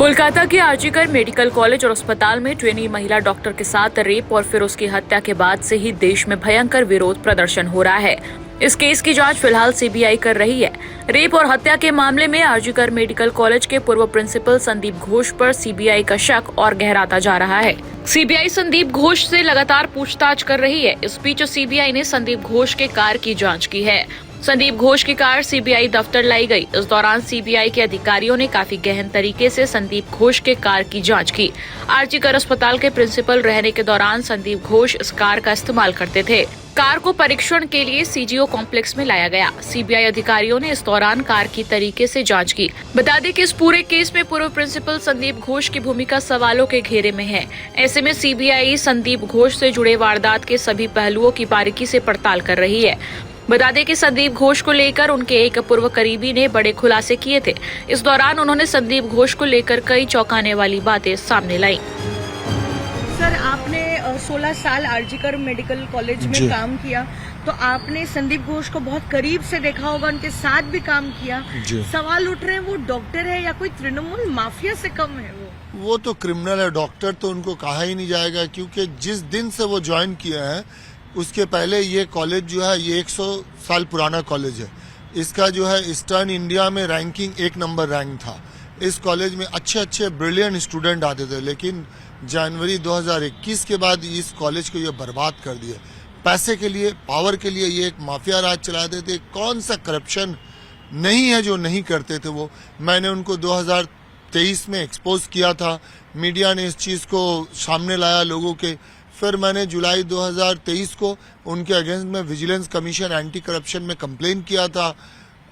कोलकाता के RG Kar medical college और अस्पताल में ट्रेनी महिला डॉक्टर के साथ रेप और फिर उसकी हत्या के बाद से ही देश में भयंकर विरोध प्रदर्शन हो रहा है। इस केस की जांच फिलहाल सीबीआई कर रही है। रेप और हत्या के मामले में आरजीकर मेडिकल कॉलेज के पूर्व प्रिंसिपल संदीप घोष पर सीबीआई का शक और गहराता जा रहा है। सीबीआई संदीप घोष से लगातार पूछताछ कर रही है। इस बीच सीबीआई ने संदीप घोष के कार की जांच की है। संदीप घोष की कार सीबीआई दफ्तर लाई गई। इस दौरान सीबीआई के अधिकारियों ने काफी गहन तरीके से संदीप घोष के कार की जांच की। आरजीकर अस्पताल के प्रिंसिपल रहने के दौरान संदीप घोष इस कार का इस्तेमाल करते थे। कार को परीक्षण के लिए सीजीओ कॉम्प्लेक्स में लाया गया। सीबीआई अधिकारियों ने इस दौरान कार की तरीके से जांच की। बता दें कि इस पूरे केस में पूर्व प्रिंसिपल संदीप घोष की भूमिका सवालों के घेरे में है। ऐसे में सीबीआई संदीप घोष से जुड़े वारदात के सभी पहलुओं की बारीकी से पड़ताल कर रही है। बता दें कि संदीप घोष को लेकर उनके एक पूर्व करीबी ने बड़े खुलासे किए थे। इस दौरान उन्होंने संदीप घोष को लेकर कई चौंकाने वाली बातें सामने लाई। सर, आपने 16 साल आरजीकर मेडिकल कॉलेज में काम किया, तो आपने संदीप घोष को बहुत करीब से देखा होगा, उनके साथ भी काम किया। सवाल उठ रहे हैं वो डॉक्टर है या कोई तृणमूल माफिया से कम है? वो तो क्रिमिनल है। डॉक्टर तो उनको कहा ही नहीं जाएगा, क्योंकि जिस दिन से वो ज्वाइन किए हैं उसके पहले ये कॉलेज जो है ये 100 साल पुराना कॉलेज है। इसका जो है ईस्टर्न इंडिया में रैंकिंग 1 नंबर रैंक था। इस कॉलेज में अच्छे अच्छे ब्रिलियंट स्टूडेंट आते थे, लेकिन जनवरी 2021 के बाद इस कॉलेज को ये बर्बाद कर दिया। पैसे के लिए, पावर के लिए ये एक माफिया राज चलाते थे। कौन सा करप्शन नहीं है जो नहीं करते थे वो। मैंने उनको 2023 में एक्सपोज किया था। मीडिया ने इस चीज़ को सामने लाया लोगों के। फिर मैंने जुलाई 2023 को उनके अगेंस्ट में विजिलेंस कमीशन एंटी करप्शन में कंप्लेन किया था।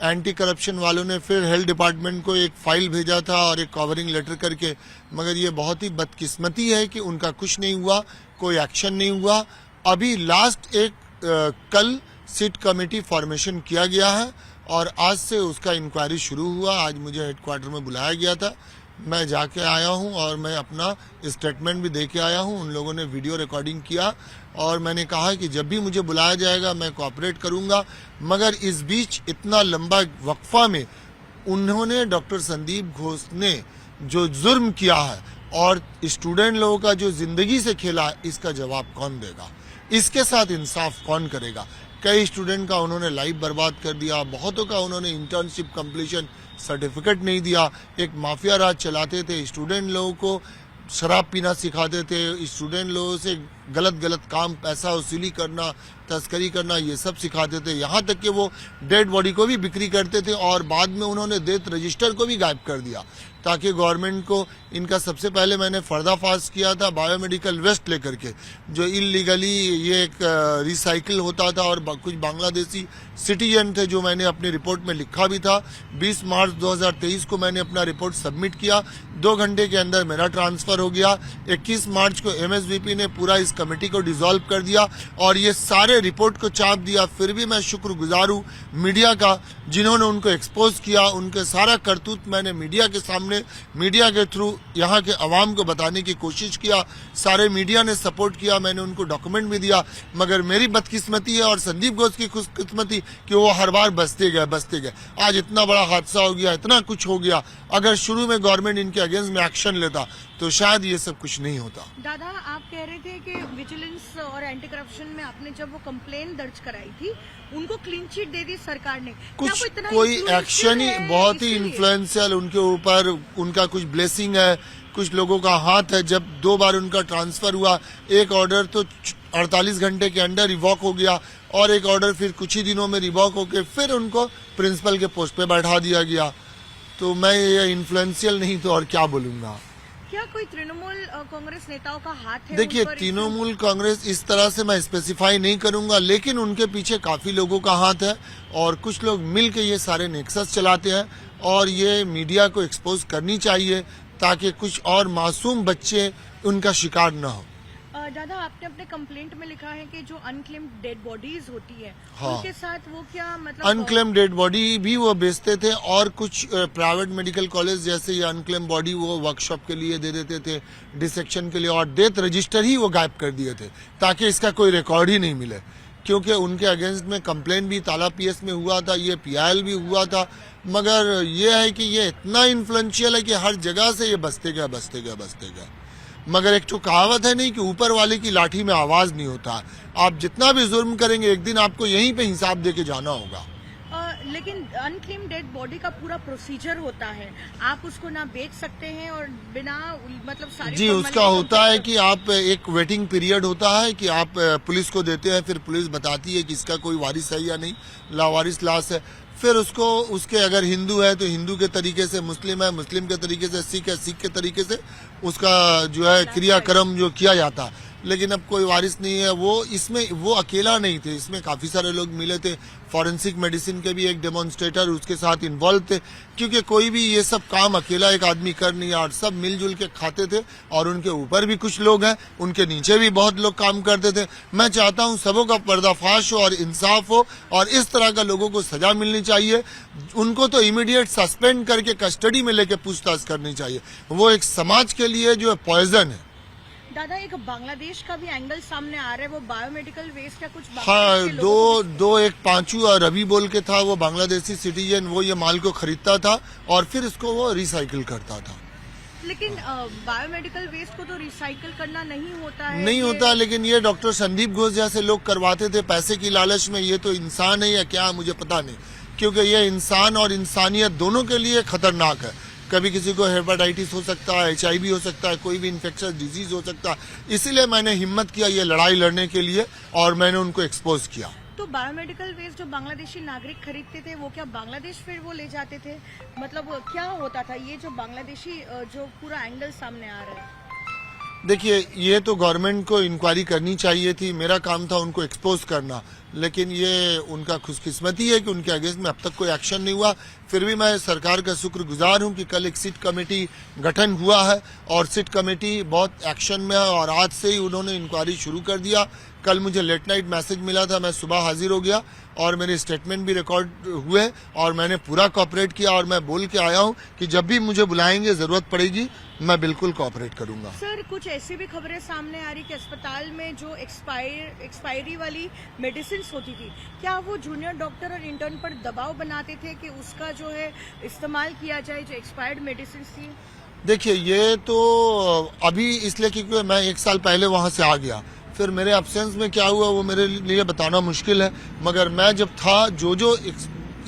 एंटी करप्शन वालों ने फिर हेल्थ डिपार्टमेंट को एक फाइल भेजा था और एक कवरिंग लेटर करके, मगर ये बहुत ही बदकिस्मती है कि उनका कुछ नहीं हुआ, कोई एक्शन नहीं हुआ। अभी लास्ट कल सिट कमेटी फॉर्मेशन किया गया है और आज से उसका इंक्वायरी शुरू हुआ। आज मुझे हेडक्वार्टर में बुलाया गया था, मैं जाके आया हूं और मैं अपना स्टेटमेंट भी दे के आया हूं। उन लोगों ने वीडियो रिकॉर्डिंग किया और मैंने कहा कि जब भी मुझे बुलाया जाएगा मैं कोऑपरेट करूंगा। मगर इस बीच इतना लंबा वक्फा में उन्होंने डॉक्टर संदीप घोष ने जो जुर्म किया है और स्टूडेंट लोगों का जो जिंदगी से खेला है, इसका जवाब कौन देगा? इसके साथ इंसाफ कौन करेगा? कई स्टूडेंट का उन्होंने लाइफ बर्बाद कर दिया, बहुतों का उन्होंने इंटर्नशिप कंप्लीशन सर्टिफिकेट नहीं दिया। एक माफिया राज चलाते थे। स्टूडेंट लोगों को शराब पीना सिखाते थे, स्टूडेंट लोगों से गलत काम, पैसा वसूली करना, तस्करी करना, ये सब सिखाते थे। यहाँ तक कि वो डेड बॉडी को भी बिक्री करते थे और बाद में उन्होंने डेथ रजिस्टर को भी गायब कर दिया ताकि गवर्नमेंट को इनका सबसे पहले मैंने पर्दाफाश किया था बायोमेडिकल वेस्ट लेकर के, जो इलीगली ये एक रिसाइकिल होता था और कुछ बांग्लादेशी सिटीजन थे, जो मैंने अपनी रिपोर्ट में लिखा भी था। 20 मार्च 2023 को मैंने अपना रिपोर्ट सबमिट किया। 2 घंटे के अंदर मेरा ट्रांसफर हो गया। 21 मार्च को एमएसवीपी ने पूरा इस कमेटी को डिसॉल्व कर दिया और ये सारे रिपोर्ट को चाप दिया। फिर भी मैं शुक्रगुजार हूँ मीडिया का, जिन्होंने उनको एक्सपोज किया। उनके सारा करतूत मैंने मीडिया के सामने, मीडिया के थ्रू यहाँ के अवाम को बताने की कोशिश किया। सारे मीडिया ने सपोर्ट किया, मैंने उनको डॉक्यूमेंट भी दिया। मगर मेरी बदकिस्मती है और संदीप घोष की खुशकिस्मती कि वो हर बार बचते गए। आज इतना बड़ा हादसा हो गया, इतना कुछ हो गया। अगर शुरू में गवर्नमेंट इनके अगेंस्ट में एक्शन लेता तो शायद ये सब कुछ नहीं होता। दादा, आप कह रहे थे कि विजिलेंस और एंटी करप्शन में आपने जब वो कंप्लेन दर्ज कराई थी, उनको क्लीन चिट दे दी सरकार ने। कुछ कोई एक्शन ही, बहुत ही इन्फ्लुएंशियल उनके ऊपर, उनका कुछ ब्लेसिंग है, कुछ लोगों का हाथ है। जब 2 बार उनका ट्रांसफर हुआ, एक ऑर्डर तो 48 घंटे के अंदर रिवॉक हो गया और एक ऑर्डर फिर कुछ ही दिनों में रिवॉक होकर फिर उनको प्रिंसिपल के पोस्ट पे बैठा दिया गया। तो मैं ये इन्फ्लुएंशियल नहीं तो और क्या बोलूंगा। क्या कोई तृणमूल कांग्रेस नेताओं का हाथ है? देखिए, तृणमूल कांग्रेस इस तरह से मैं स्पेसिफाई नहीं करूंगा, लेकिन उनके पीछे काफी लोगों का हाथ है और कुछ लोग मिलके ये सारे नेक्सस चलाते हैं और ये मीडिया को एक्सपोज करनी चाहिए ताकि कुछ और मासूम बच्चे उनका शिकार न हो। दादा, आपने अपने कंप्लेंट में लिखा है कि जो अनक्लेम्ड डेड बॉडीज होती है, हाँ, उनके साथ वो क्या मतलब अनक्लेम्ड डेड बॉडी भी वो बेचते थे और कुछ प्राइवेट मेडिकल कॉलेज जैसे ये अनक्लेम्ड बॉडी वो वर्कशॉप के लिए दे देते थे, डिसेक्शन के लिए, और डेथ रजिस्टर ही वो गायब कर दिए थे ताकि इसका कोई रिकॉर्ड ही नहीं मिले। क्योंकि उनके अगेंस्ट में कंप्लेन भी ताला पीएस में हुआ था, ये पीआईएल भी हुआ था, मगर ये है कि ये इतना इन्फ्लुएंशियल है कि हर जगह से ये बसते गया। मगर एक तो कहावत है नहीं कि ऊपर वाले की लाठी में आवाज नहीं होता। आप जितना भी जुर्म करेंगे एक दिन आपको यहीं पे हिसाब दे के जाना होगा। लेकिन अनक्लेम डेड बॉडी का पूरा प्रोसीजर होता है, आप उसको ना बेच सकते हैं और बिना मतलब सारी जी, उसका होता है कि आप एक वेटिंग पीरियड होता है कि आप पुलिस को देते हैं, फिर पुलिस बताती है कि इसका कोई वारिस है या नहीं, लावारिस लाश है। फिर उसको उसके अगर हिंदू है तो हिंदू के तरीके से, मुस्लिम है मुस्लिम के तरीके से, सिख है सिख के तरीके से उसका जो है क्रियाक्रम जो किया जाता है। लेकिन अब कोई वारिस नहीं है। वो इसमें वो अकेला नहीं थे, इसमें काफी सारे लोग मिले थे। फॉरेंसिक मेडिसिन के भी एक डेमोन्स्ट्रेटर उसके साथ इन्वॉल्व थे, क्योंकि कोई भी ये सब काम अकेला एक आदमी कर नहीं रहा, सब मिलजुल के खाते थे। और उनके ऊपर भी कुछ लोग हैं, उनके नीचे भी बहुत लोग काम करते थे। मैं चाहता हूं सबों का पर्दाफाश हो और इंसाफ हो, और इस तरह का लोगों को सजा मिलनी चाहिए। उनको तो इमीडिएट सस्पेंड करके कस्टडी में लेके पूछताछ करनी चाहिए। वो एक समाज के लिए जो है पॉइजन है। दादा, एक बांग्लादेश का भी एंगल सामने आ रहा है, वो बायोमेडिकल वेस्ट का कुछ हाँ, दो एक पांचू और रवि बोल के था, वो बांग्लादेशी सिटीजन, वो ये माल को खरीदता था और फिर इसको वो रिसाइकिल करता था। लेकिन बायोमेडिकल वेस्ट को तो रिसाइकिल करना नहीं होता है। नहीं होता, लेकिन ये डॉक्टर संदीप घोष जैसे लोग करवाते थे पैसे की लालच में। ये तो इंसान है या क्या मुझे पता नहीं, क्योंकि ये इंसान और इंसानियत दोनों के लिए खतरनाक है। कभी किसी को हेपेटाइटिस हो सकता है, HIV हो सकता है, कोई भी इन्फेक्शियस डिजीज हो सकता है। इसीलिए मैंने हिम्मत किया ये लड़ाई लड़ने के लिए और मैंने उनको एक्सपोज किया। तो बायोमेडिकल वेस्ट जो बांग्लादेशी नागरिक खरीदते थे, वो क्या बांग्लादेश फिर वो ले जाते थे? मतलब क्या होता था ये जो बांग्लादेशी जो पूरा एंगल सामने आ रहा है? देखिए, ये तो गवर्नमेंट को इंक्वायरी करनी चाहिए थी, मेरा काम था उनको एक्सपोज करना। लेकिन ये उनका खुशकिस्मती है कि उनके अगेंस्ट में अब तक कोई एक्शन नहीं हुआ। फिर भी मैं सरकार का शुक्रगुजार हूं कि कल एक सिट कमेटी गठन हुआ है और सिट कमेटी बहुत एक्शन में है और आज से ही उन्होंने इंक्वायरी शुरू कर दिया। कल मुझे लेट नाइट मैसेज मिला था, मैं सुबह हाजिर हो गया और मेरे स्टेटमेंट भी रिकॉर्ड हुए और मैंने पूरा कोऑपरेट किया। और मैं बोल के आया हूं कि जब भी मुझे बुलाएंगे, जरूरत पड़ेगी, मैं बिल्कुल कोऑपरेट करूंगा। सर, कुछ ऐसी भी खबरें सामने आ रही कि अस्पताल में जो एक्सपायरी वाली मेडिसिन होती थी, क्या वो जूनियर डॉक्टर और इंटर्न पर दबाव बनाते थे कि उसका जो है इस्तेमाल किया जाए, जो एक्सपायर्ड मेडिसिन थी? देखिए, ये तो अभी इसलिए क्योंकि मैं 1 साल पहले वहां से आ गया, फिर मेरे एब्सेंस में क्या हुआ वो मेरे लिए बताना मुश्किल है। मगर मैं जब था, जो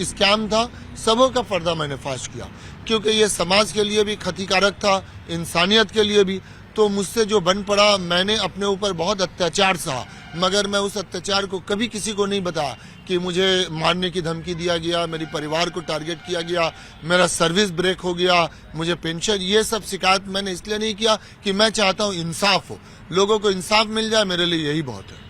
स्कैम था, सबों का पर्दा मैंने फाश किया, क्योंकि ये समाज के लिए भी क्षतिकारक था, इंसानियत के लिए भी। तो मुझसे जो बन पड़ा, मैंने अपने ऊपर बहुत अत्याचार सहा, मगर मैं उस अत्याचार को कभी किसी को नहीं बताया कि मुझे मारने की धमकी दिया गया, मेरे परिवार को टारगेट किया गया, मेरा सर्विस ब्रेक हो गया, मुझे पेंशन, ये सब शिकायत मैंने इसलिए नहीं किया कि मैं चाहता हूँ इंसाफ हो, लोगों को इंसाफ मिल जाए, मेरे लिए यही बहुत है।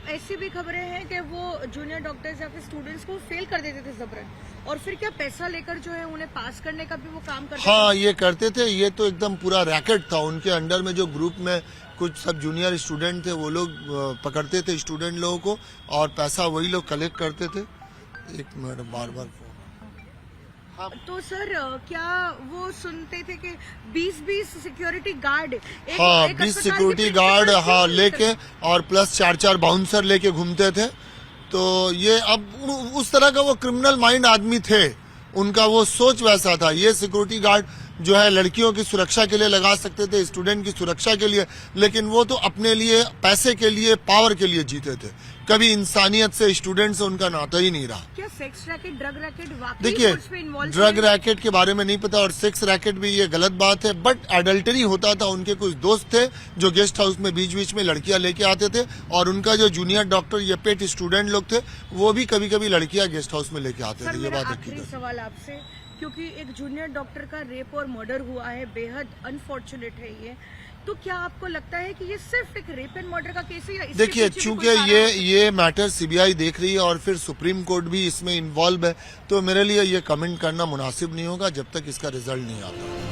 ऐसी भी खबरें हैं कि वो जूनियर डॉक्टर्स या फिर स्टूडेंट्स को फेल कर देते थे जबरन, और फिर क्या पैसा लेकर जो है उन्हें पास करने का भी वो काम करते हाँ, थे? ये करते थे। ये तो एकदम पूरा रैकेट था। उनके अंडर में जो ग्रुप में कुछ सब जूनियर स्टूडेंट थे, वो लोग पकड़ते थे स्टूडेंट लोगों को और पैसा वही लोग कलेक्ट करते थे। एक मिनट, बार तो सर, क्या वो सुनते थे कि 20 सिक्योरिटी गार्ड, हाँ, 20 सिक्योरिटी गार्ड, हाँ, लेके और प्लस 4 बाउंसर लेके घूमते थे। तो ये अब उस तरह का वो क्रिमिनल माइंड आदमी थे, उनका वो सोच वैसा था। ये सिक्योरिटी गार्ड जो है लड़कियों की सुरक्षा के लिए लगा सकते थे, स्टूडेंट की सुरक्षा के लिए, लेकिन वो तो अपने लिए, पैसे के लिए, पावर के लिए जीते थे। कभी इंसानियत से, स्टूडेंट से उनका नाता ही नहीं रहा। क्या सेक्स रैकेट, ड्रग रैकेट वाकई देखिए, फोर्स पे इन्वॉल्व ड्रग रैकेट के बारे में नहीं पता और सेक्स रैकेट भी ये गलत बात है, बट एडल्टरी होता था। उनके कुछ दोस्त थे जो गेस्ट हाउस में बीच बीच में लड़कियां लेके आते थे, और उनका जो जूनियर डॉक्टर ये पेट स्टूडेंट लोग थे, वो भी कभी कभी लड़कियां गेस्ट हाउस में लेके आते थे। ये बात आखिरी सवाल आपसे, क्योंकि एक जूनियर डॉक्टर का रेप और मर्डर हुआ है, बेहद अनफॉर्चुनेट है ये, तो क्या आपको लगता है कि ये सिर्फ एक रेप एंड मर्डर का केस है, या इसके देखिए, पीछे भी चूंकि कोई कारण है? ये मैटर CBI देख रही है और फिर सुप्रीम कोर्ट भी इसमें इन्वॉल्व है, तो मेरे लिए ये कमेंट करना मुनासिब नहीं होगा जब तक इसका रिजल्ट नहीं आता।